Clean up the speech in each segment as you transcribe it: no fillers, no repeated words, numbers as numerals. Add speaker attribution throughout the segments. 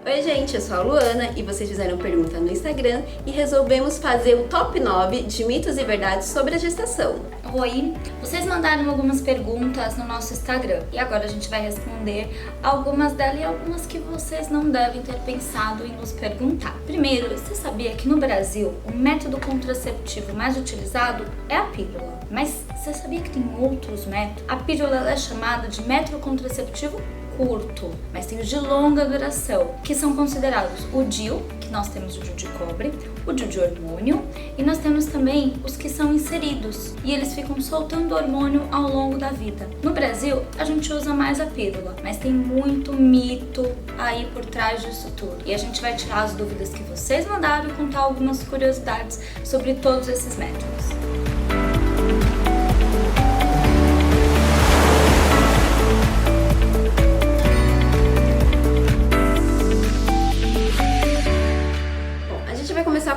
Speaker 1: Oi gente, eu sou a Luana e vocês fizeram pergunta no Instagram e resolvemos fazer o top 9 de mitos e verdades sobre a gestação.
Speaker 2: Oi, vocês mandaram algumas perguntas no nosso Instagram e agora a gente vai responder algumas delas e algumas que vocês não devem ter pensado em nos perguntar. Primeiro, você sabia que no Brasil o método contraceptivo mais utilizado é a pílula? Mas você sabia que tem outros métodos? A pílula é chamada de método contraceptivo curto, mas tem os de longa duração, que são considerados o DIU, que nós temos o DIU de cobre, o DIU de hormônio, e nós temos também os que são inseridos, e eles ficam soltando hormônio ao longo da vida. No Brasil, a gente usa mais a pílula, mas tem muito mito aí por trás disso tudo. E a gente vai tirar as dúvidas que vocês mandaram e contar algumas curiosidades sobre todos esses métodos.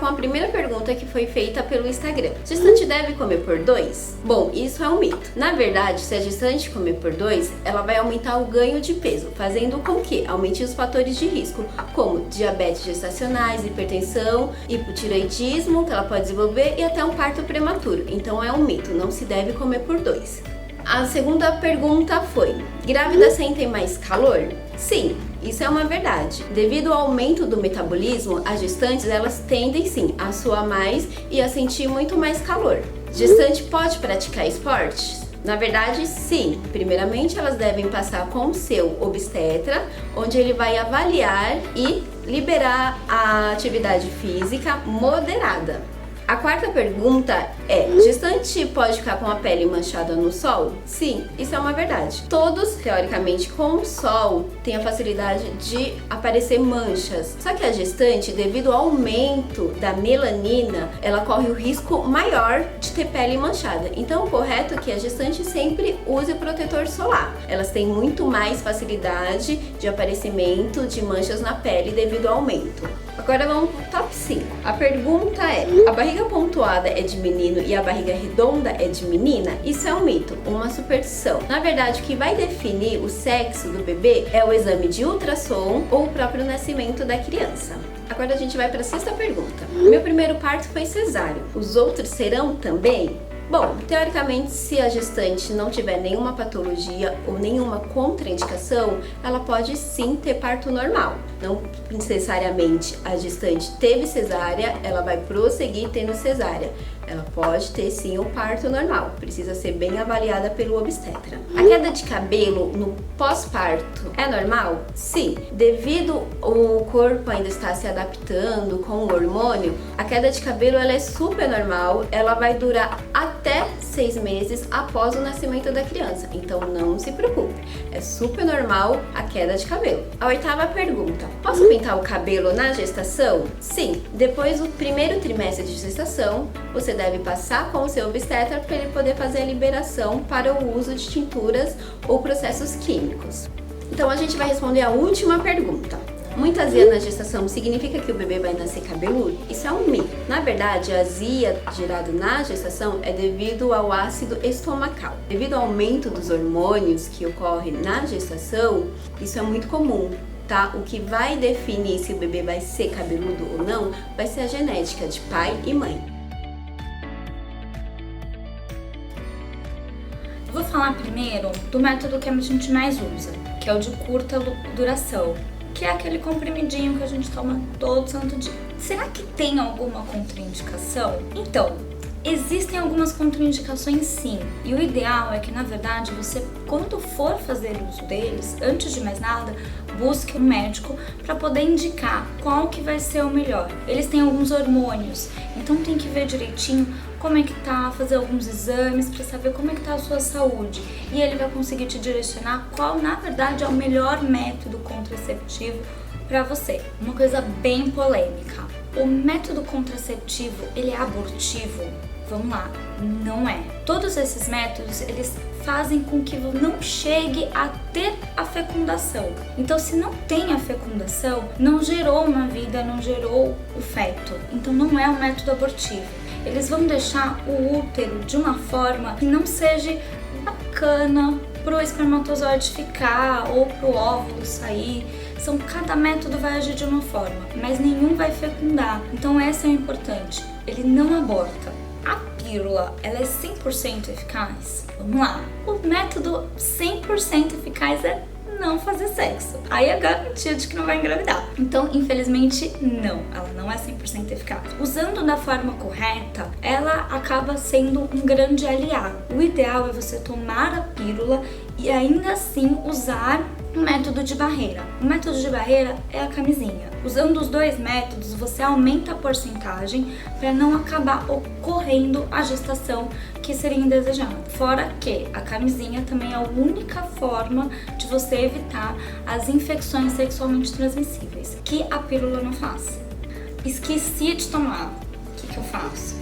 Speaker 1: Com a primeira pergunta que foi feita pelo Instagram. Gestante deve comer por 2? Bom, isso é um mito. Na verdade, se a gestante comer por 2, ela vai aumentar o ganho de peso, fazendo com que aumente os fatores de risco, como diabetes gestacionais, hipertensão, hipotireoidismo, que ela pode desenvolver, e até um parto prematuro. Então é um mito, não se deve comer por 2. A segunda pergunta foi: grávidas sentem mais calor? Sim, isso é uma verdade. Devido ao aumento do metabolismo, as gestantes elas tendem sim a suar mais e a sentir muito mais calor. Gestante pode praticar esportes? Na verdade, sim. Primeiramente, elas devem passar com o seu obstetra, onde ele vai avaliar e liberar a atividade física moderada. A quarta pergunta é: gestante pode ficar com a pele manchada no sol? Sim, isso é uma verdade. Todos, teoricamente, com o sol, têm a facilidade de aparecer manchas. Só que a gestante, devido ao aumento da melanina, ela corre o risco maior de ter pele manchada. Então, o correto é que a gestante sempre use protetor solar. Elas têm muito mais facilidade de aparecimento de manchas na pele devido ao aumento. Agora vamos pro top 5. A pergunta é: a barriga pontuada é de menino e a barriga redonda é de menina? Isso é um mito, uma superstição. Na verdade, o que vai definir o sexo do bebê é o exame de ultrassom ou o próprio nascimento da criança. Agora a gente vai para a sexta pergunta. Meu primeiro parto foi cesáreo. Os outros serão também? Bom, teoricamente, se a gestante não tiver nenhuma patologia ou nenhuma contraindicação, ela pode sim ter parto normal. Não necessariamente a gestante teve cesárea, ela vai prosseguir tendo cesárea. Ela pode ter sim o parto normal, precisa ser bem avaliada pelo obstetra. A queda de cabelo no pós-parto é normal? Sim. Devido o corpo ainda estar se adaptando com o hormônio, a queda de cabelo ela é super normal, ela vai durar até 6 meses após o nascimento da criança, então não se preocupe, é super normal a queda de cabelo. A oitava pergunta: posso pintar o cabelo na gestação? Sim. Depois do primeiro trimestre de gestação, você deve passar com o seu obstetra para ele poder fazer a liberação para o uso de tinturas ou processos químicos. Então a gente vai responder a última pergunta. Muita azia na gestação significa que o bebê vai nascer cabeludo? Isso é um mito. Na verdade, a azia gerada na gestação é devido ao ácido estomacal. Devido ao aumento dos hormônios que ocorre na gestação, isso é muito comum. Tá? O que vai definir se o bebê vai ser cabeludo ou não vai ser a genética de pai e mãe.
Speaker 2: Vou falar primeiro do método que a gente mais usa, que é o de curta duração, que é aquele comprimidinho que a gente toma todo santo dia. Será que tem alguma contraindicação? Então, existem algumas contraindicações sim, e o ideal é que, na verdade, você, quando for fazer uso deles, antes de mais nada, busque um médico para poder indicar qual que vai ser o melhor. Eles têm alguns hormônios, então tem que ver direitinho como é que tá, fazer alguns exames para saber como é que tá a sua saúde, e ele vai conseguir te direcionar qual, na verdade, é o melhor método contraceptivo para você. Uma coisa bem polêmica: o método contraceptivo, ele é abortivo? Vamos lá, não é. Todos esses métodos, eles fazem com que não chegue a ter a fecundação. Então, se não tem a fecundação, não gerou uma vida, não gerou o feto. Então, não é um método abortivo. Eles vão deixar o útero de uma forma que não seja bacana pro espermatozoide ficar ou pro óvulo sair, cada método vai agir de uma forma, mas nenhum vai fecundar. Então esse é o importante, ele não aborta. A pílula, ela é 100% eficaz? Vamos lá. O método 100% eficaz é não fazer sexo. Aí é garantia de que não vai engravidar. Então, infelizmente, não. Ela não é 100% eficaz. Usando da forma correta, ela acaba sendo um grande aliado. O ideal é você tomar a pílula e ainda assim usar um método de barreira. O método de barreira é a camisinha. Usando os dois métodos, você aumenta a porcentagem para não acabar ocorrendo a gestação que seria indesejada. Fora que a camisinha também é a única forma de você evitar as infecções sexualmente transmissíveis, que a pílula não faz. Esqueci de tomar. O que eu faço?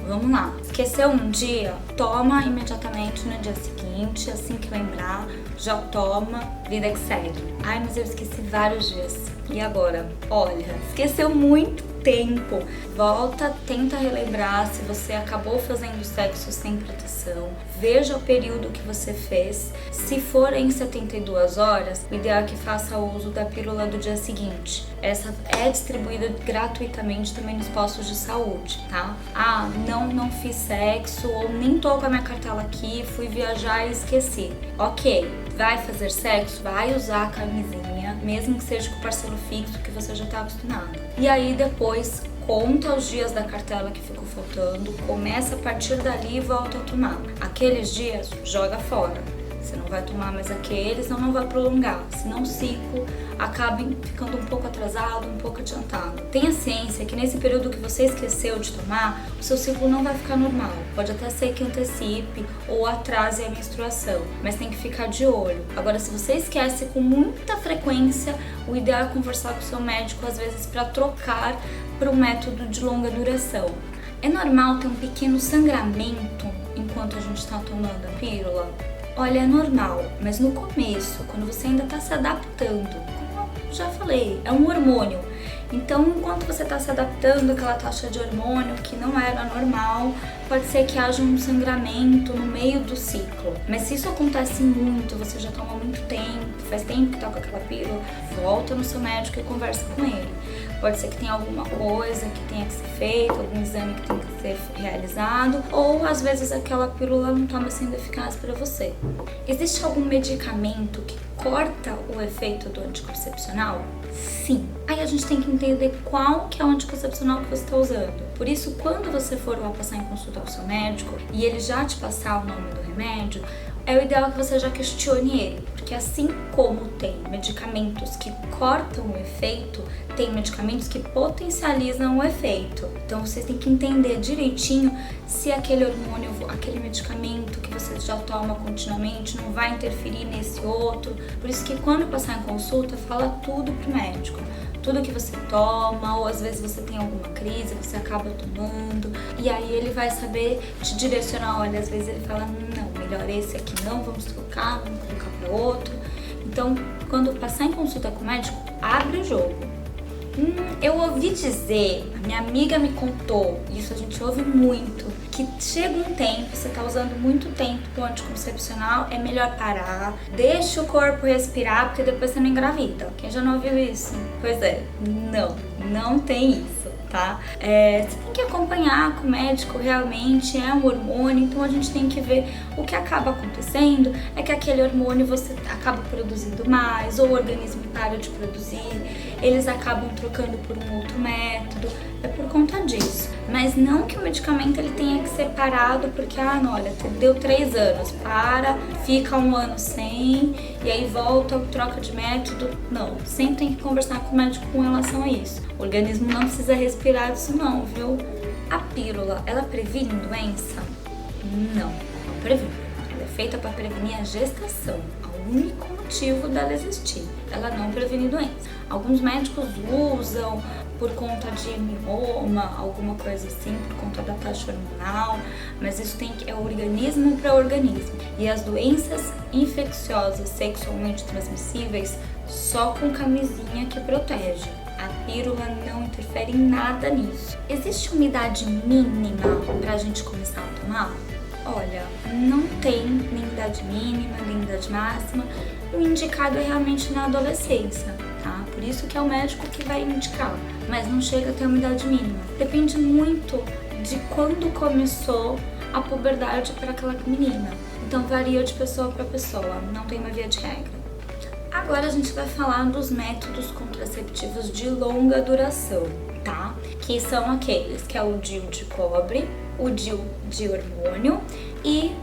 Speaker 2: Vamos lá. Esqueceu um dia? Toma imediatamente no dia seguinte, assim que lembrar, já toma, vida que segue. Ai, mas eu esqueci vários dias. E agora? Olha, esqueceu muito tempo. Volta, tenta relembrar se você acabou fazendo sexo sem proteção. Veja o período que você fez. Se for em 72 horas, o ideal é que faça uso da pílula do dia seguinte. Essa é distribuída gratuitamente também nos postos de saúde, tá? Ah, não fiz sexo, ou nem tô com a minha cartela aqui, fui viajar e esqueci. Ok, vai fazer sexo, vai usar a camisinha, mesmo que seja com o parcelo fixo que você já tá acostumado. E aí depois conta os dias da cartela que ficou faltando, começa a partir dali e volta a tomar. Aqueles dias, joga fora. Você não vai tomar mais aqueles, não vai prolongar, senão o ciclo acaba ficando um pouco atrasado, um pouco adiantado. Tenha ciência que nesse período que você esqueceu de tomar, o seu ciclo não vai ficar normal. Pode até ser que antecipe ou atrase a menstruação, mas tem que ficar de olho. Agora, se você esquece com muita frequência, o ideal é conversar com o seu médico, às vezes, para trocar para um método de longa duração. É normal ter um pequeno sangramento enquanto a gente está tomando a pílula? Olha, é normal, mas no começo, quando você ainda está se adaptando, como eu já falei, é um hormônio. Então, enquanto você está se adaptando àquela taxa de hormônio que não era normal, pode ser que haja um sangramento no meio do ciclo. Mas se isso acontece muito, você já toma muito tempo, faz tempo que está com aquela pílula, volta no seu médico e conversa com ele. Pode ser que tenha alguma coisa que tenha que ser feita, algum exame que tenha que ser realizado, ou às vezes aquela pílula não está mais sendo eficaz para você. Existe algum medicamento que corta o efeito do anticoncepcional? Sim. Aí a gente tem que entender qual que é o anticoncepcional que você está usando. Por isso, quando você for lá passar em consulta com o seu médico e ele já te passar o nome do remédio, é o ideal que você já questione ele, porque assim como tem medicamentos que cortam o efeito, tem medicamentos que potencializam o efeito. Então você tem que entender direitinho se aquele hormônio, aquele medicamento que você já toma continuamente não vai interferir nesse outro. Por isso que quando passar em consulta, fala tudo pro médico. Tudo que você toma, ou às vezes você tem alguma crise, você acaba tomando, e aí ele vai saber te direcionar. Olha, às vezes ele fala, não, melhor esse aqui não, vamos trocar, vamos colocar para outro. Então, quando passar em consulta com o médico, abre o jogo. Eu ouvi dizer, a minha amiga me contou, isso a gente ouve muito, que chega um tempo, você tá usando muito tempo o anticoncepcional, é melhor parar, deixa o corpo respirar, porque depois você não engravida. Quem já não ouviu isso? Pois é, não tem isso, tá? Você tem que acompanhar com o médico, realmente é um hormônio, então a gente tem que ver o que acaba acontecendo, é que aquele hormônio você acaba produzindo mais, ou o organismo para de produzir, eles acabam trocando por um outro método, é por conta disso. Mas não que o medicamento ele tenha que ser parado porque, não, olha, deu 3 anos, para, fica 1 ano sem, e aí volta, troca de método. Não, sempre tem que conversar com o médico com relação a isso. O organismo não precisa respirar disso não, viu? A pílula, ela previne doença? Não previne. Ela é feita para prevenir a gestação. O único motivo dela existir. Ela não previne doença. Alguns médicos usam por conta de mioma, alguma coisa assim, por conta da taxa hormonal, mas isso é organismo para organismo. E as doenças infecciosas sexualmente transmissíveis só com camisinha que protege. A pílula não interfere em nada nisso. Existe uma idade mínima para a gente começar a tomar? Olha, não tem nem idade mínima, nem idade máxima. O indicado é realmente na adolescência, tá? por isso que é o médico que vai indicar, mas não chega a ter uma idade mínima. Depende muito de quando começou a puberdade para aquela menina. Então varia de pessoa para pessoa, não tem uma via de regra. Agora a gente vai falar dos métodos contraceptivos de longa duração, tá? Que são aqueles que é o DIU de cobre, o DIU de hormônio e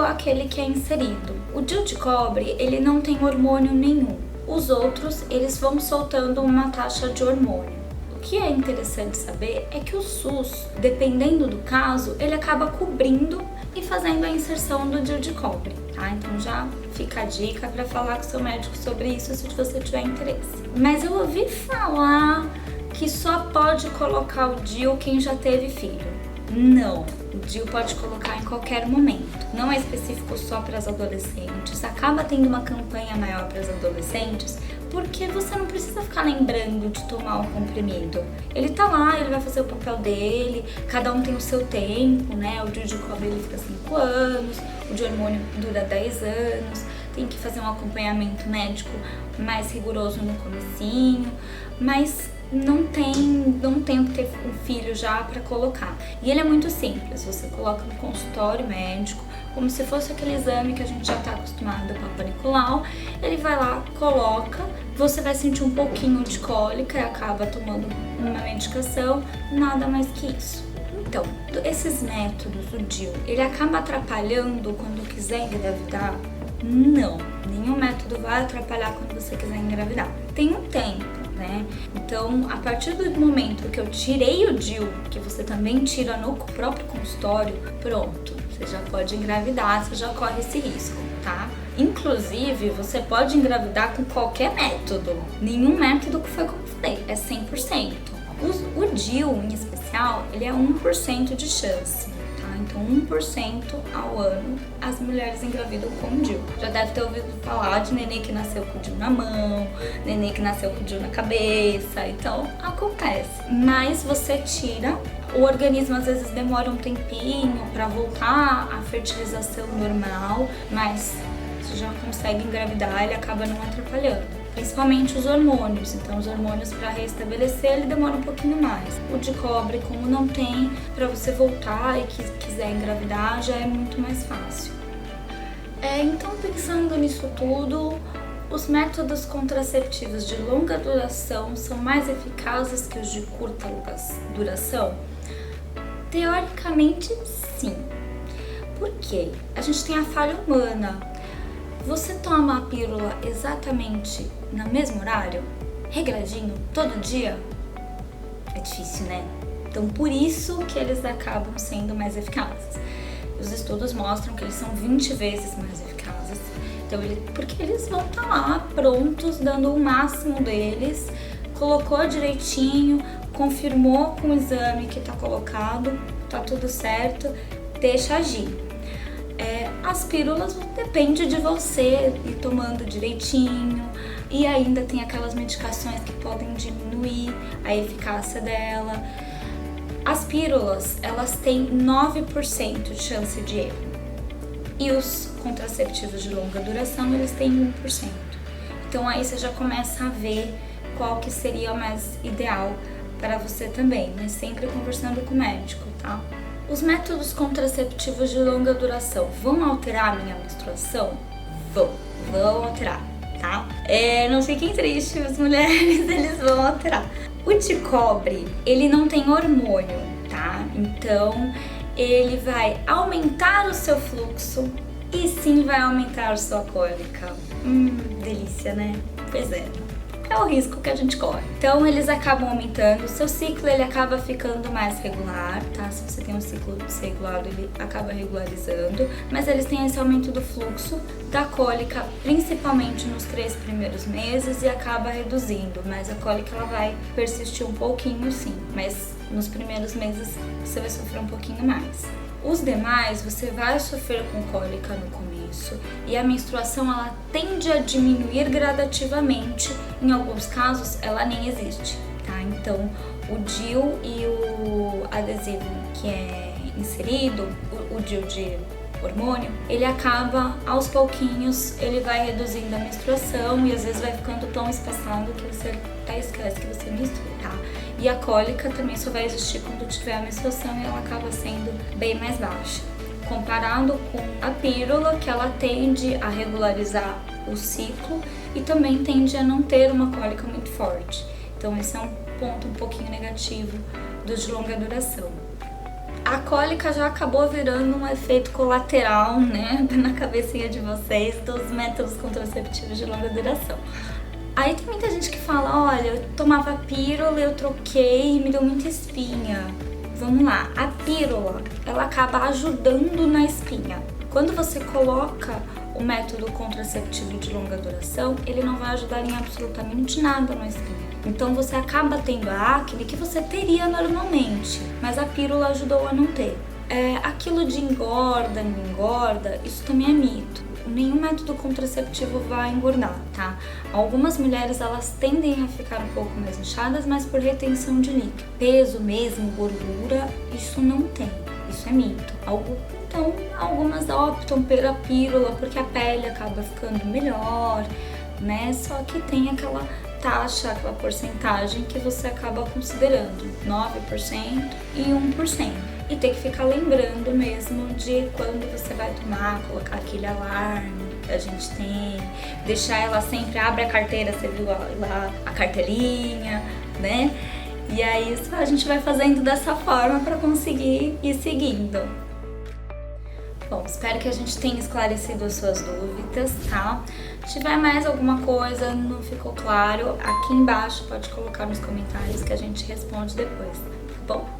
Speaker 2: aquele que é inserido. O DIU de cobre, ele não tem hormônio nenhum. Os outros, eles vão soltando uma taxa de hormônio. O que é interessante saber é que o SUS, dependendo do caso, ele acaba cobrindo e fazendo a inserção do DIU de cobre, tá? Então já fica a dica para falar com o seu médico sobre isso se você tiver interesse. Mas eu ouvi falar que só pode colocar o DIU quem já teve filho. Não, o DIU pode colocar em qualquer momento. Não é específico só para as adolescentes. Acaba tendo uma campanha maior para as adolescentes porque você não precisa ficar lembrando de tomar o comprimido. Ele tá lá, ele vai fazer o papel dele, cada um tem o seu tempo, né? O DIU de cobre ele fica 5 anos, o de hormônio dura 10 anos, tem que fazer um acompanhamento médico mais rigoroso no comecinho, mas não tem que ter um filho já para colocar. E ele é muito simples, você coloca no consultório médico, como se fosse aquele exame que a gente já está acostumado, Papa Nicolau. Ele vai lá, coloca, você vai sentir um pouquinho de cólica e acaba tomando uma medicação, nada mais que isso. Então, esses métodos, o DIU, ele acaba atrapalhando quando quiser engravidar? Não, nenhum método vai atrapalhar quando você quiser engravidar. Tem um tempo, né? Então, a partir do momento que eu tirei o DIU, que você também tira no próprio consultório, pronto, você já pode engravidar, você já corre esse risco, tá? Inclusive, você pode engravidar com qualquer método. Nenhum método que foi como eu falei, é 100%. O DIU, em especial, ele é 1% de chance. Então, 1% ao ano as mulheres engravidam com o DIU. Já deve ter ouvido falar de nenê que nasceu com o DIU na mão, nenê que nasceu com o DIU na cabeça. Então, acontece. Mas você tira, o organismo às vezes demora um tempinho para voltar à fertilização normal, mas você já consegue engravidar, ele acaba não atrapalhando. Principalmente os hormônios, então os hormônios para restabelecer ele demora um pouquinho mais. O de cobre, como não tem, para você voltar e quiser engravidar, já é muito mais fácil. Então, pensando nisso tudo, os métodos contraceptivos de longa duração são mais eficazes que os de curta duração? Teoricamente, sim. Por quê? A gente tem a falha humana. Você toma a pílula exatamente no mesmo horário? Regradinho? Todo dia? É difícil, né? Então, por isso que eles acabam sendo mais eficazes. Os estudos mostram que eles são 20 vezes mais eficazes. Então, porque eles vão estar lá prontos, dando o máximo deles, colocou direitinho, confirmou com o exame que está colocado, tá tudo certo, deixa agir. As pílulas depende de você ir tomando direitinho, e ainda tem aquelas medicações que podem diminuir a eficácia dela. As pílulas, elas têm 9% de chance de erro, e os contraceptivos de longa duração, eles têm 1%. Então aí você já começa a ver qual que seria o mais ideal para você também, mas sempre conversando com o médico, tá? Os métodos contraceptivos de longa duração vão alterar a minha menstruação? Vão alterar, tá? Não fiquem tristes, as mulheres, eles vão alterar. O de cobre, ele não tem hormônio, tá? Então, ele vai aumentar o seu fluxo e sim vai aumentar a sua cólica. Delícia, né? Pois é. É o risco que a gente corre. Então, eles acabam aumentando, o seu ciclo ele acaba ficando mais regular, tá? Se você tem um ciclo desregulado, ele acaba regularizando, mas eles têm esse aumento do fluxo, da cólica, principalmente nos 3 primeiros meses, e acaba reduzindo, mas a cólica ela vai persistir um pouquinho sim, mas nos primeiros meses você vai sofrer um pouquinho mais. Os demais, você vai sofrer com cólica no começo e a menstruação ela tende a diminuir gradativamente. Em alguns casos, ela nem existe, tá? Então, o DIU e o adesivo que é inserido, o DIU de hormônio, ele acaba aos pouquinhos, ele vai reduzindo a menstruação e às vezes vai ficando tão espaçado que você até esquece que você menstrua, tá? E a cólica também só vai existir quando tiver a menstruação e ela acaba sendo bem mais baixa. Comparado com a pílula, que ela tende a regularizar o ciclo e também tende a não ter uma cólica muito forte. Então esse é um ponto um pouquinho negativo dos de longa duração. A cólica já acabou virando um efeito colateral, né, na cabecinha de vocês dos métodos contraceptivos de longa duração. Aí tem muita gente que fala, olha, eu tomava pílula, eu troquei e me deu muita espinha. Vamos lá, a pílula, ela acaba ajudando na espinha. Quando você coloca o método contraceptivo de longa duração, ele não vai ajudar em absolutamente nada na espinha. Então você acaba tendo a acne que você teria normalmente, mas a pílula ajudou a não ter. Aquilo de engorda, não engorda, isso também é mito. Nenhum método contraceptivo vai engordar, tá? Algumas mulheres, elas tendem a ficar um pouco mais inchadas, mas por retenção de líquido. Peso mesmo, gordura, isso não tem, isso é mito. Então, algumas optam pela pílula porque a pele acaba ficando melhor, né? Só que tem aquela taxa, aquela porcentagem que você acaba considerando, 9% e 1%. E tem que ficar lembrando mesmo de quando você vai tomar, colocar aquele alarme que a gente tem, deixar ela sempre, abre a carteira, você viu lá a carteirinha, né? E aí isso a gente vai fazendo dessa forma para conseguir ir seguindo. Bom, espero que a gente tenha esclarecido as suas dúvidas, tá? Se tiver mais alguma coisa, não ficou claro, aqui embaixo pode colocar nos comentários que a gente responde depois, tá bom?